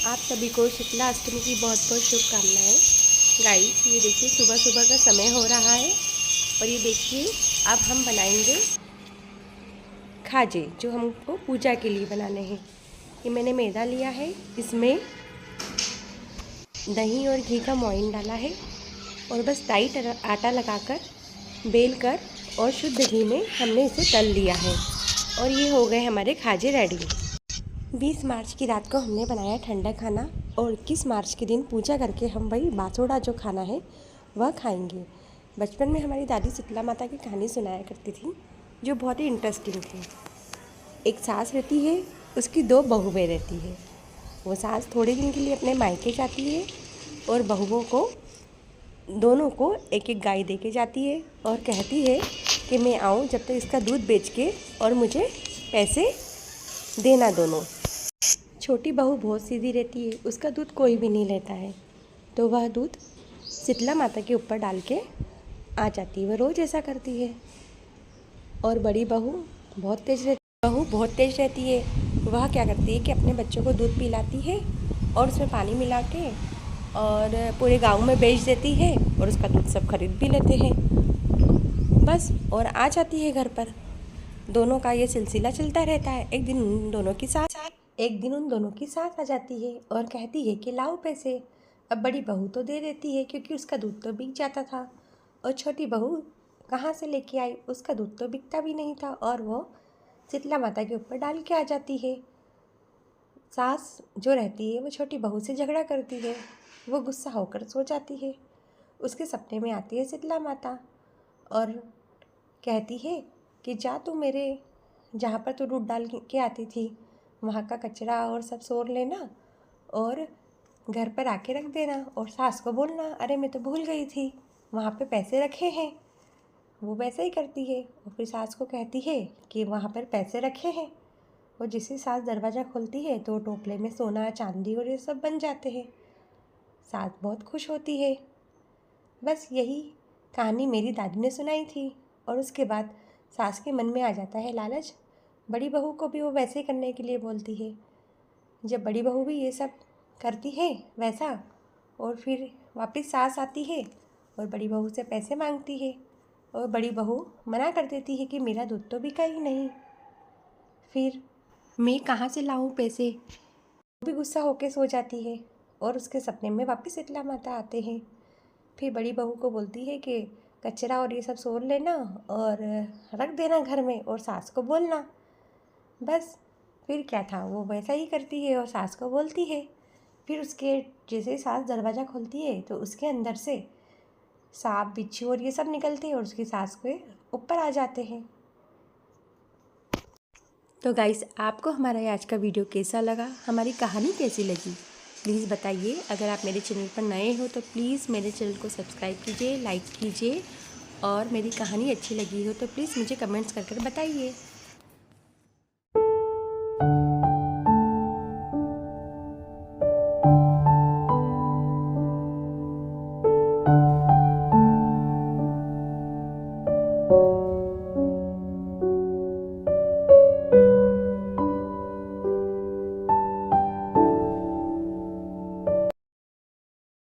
आप सभी को शीतला अष्टमी की बहुत बहुत शुभकामनाएं। गाइस, ये देखिए सुबह सुबह का समय हो रहा है और ये देखिए अब हम बनाएंगे खाजे जो हमको पूजा के लिए बनाने हैं। ये मैंने मैदा लिया है, इसमें दही और घी का मोइन डाला है और बस टाइट आटा लगाकर बेल कर और शुद्ध घी में हमने इसे तल लिया है और ये हो गए हमारे खाजे रेडी। 20 मार्च की रात को हमने बनाया ठंडा खाना और 21 मार्च के दिन पूजा करके हम वही बासोड़ा जो खाना है वह खाएंगे। बचपन में हमारी दादी शीतला माता की कहानी सुनाया करती थी जो बहुत ही इंटरेस्टिंग थी। एक सास रहती है, उसकी 2 बहुएं रहती है। वो सास थोड़े दिन के लिए अपने मायके जाती है और बहुओं को दोनों को एक एक गाय दे के जाती है और कहती है कि मैं आऊँ जब तक इसका दूध बेच के और मुझे पैसे देना दोनों। छोटी बहू बहुत सीधी रहती है, उसका दूध कोई भी नहीं लेता है, तो वह दूध शीतला माता के ऊपर डाल के आ जाती है। वह रोज़ ऐसा करती है। और बड़ी बहू बहुत तेज़ रहती है। वह क्या करती है कि अपने बच्चों को दूध पिलाती है और उसमें पानी मिला के और पूरे गांव में बेच देती है और उसका दूध सब खरीद भी लेते हैं बस, और आ जाती है घर पर। दोनों का ये सिलसिला चलता रहता है। एक दिन उन दोनों की सास आ जाती है और कहती है कि लाओ पैसे। अब बड़ी बहू तो दे देती है क्योंकि उसका दूध तो बिक जाता था, और छोटी बहू कहाँ से लेके आई, उसका दूध तो बिकता भी नहीं था और वो शीतला माता के ऊपर डाल के आ जाती है। सास जो रहती है वो छोटी बहू से झगड़ा करती है, वो गुस्सा होकर सो जाती है। उसके सपने में आती है शीतला माता और कहती है कि जा तू मेरे जहाँ पर तू दूध डाल के आती थी वहाँ का कचरा और सब सोर लेना और घर पर आके रख देना, और सास को बोलना अरे मैं तो भूल गई थी वहाँ पे पैसे रखे हैं। वो वैसे ही करती है और फिर सास को कहती है कि वहाँ पर पैसे रखे हैं, और जिससे सास दरवाज़ा खोलती है तो टोपले में सोना चांदी और ये सब बन जाते हैं। सास बहुत खुश होती है। बस यही कहानी मेरी दादी ने सुनाई थी। और उसके बाद सास के मन में आ जाता है लालच, बड़ी बहू को भी वो वैसे ही करने के लिए बोलती है। जब बड़ी बहू भी ये सब करती है वैसा, और फिर वापस सास आती है और बड़ी बहू से पैसे मांगती है और बड़ी बहू मना कर देती है कि मेरा दूध तो बिका ही नहीं, फिर मैं कहाँ से लाऊं पैसे। वो भी गुस्सा होकर सो जाती है और उसके सपने में वापस शीतला माता आते हैं। फिर बड़ी बहू को बोलती है कि कचरा और ये सब सोर लेना और रख देना घर में, और सास को बोलना। बस फिर क्या था, वो वैसा ही करती है और सास को बोलती है। फिर उसके जैसे ही सास दरवाज़ा खोलती है तो उसके अंदर से सांप बिच्छू और ये सब निकलते हैं और उसकी सास के ऊपर आ जाते हैं। तो गाइस, आपको हमारा ये आज का वीडियो कैसा लगा, हमारी कहानी कैसी लगी, प्लीज़ बताइए। अगर आप मेरे चैनल पर नए हो तो प्लीज़ मेरे चैनल को सब्सक्राइब कीजिए, लाइक कीजिए, और मेरी कहानी अच्छी लगी हो तो प्लीज़ मुझे कमेंट्स कर बताइए।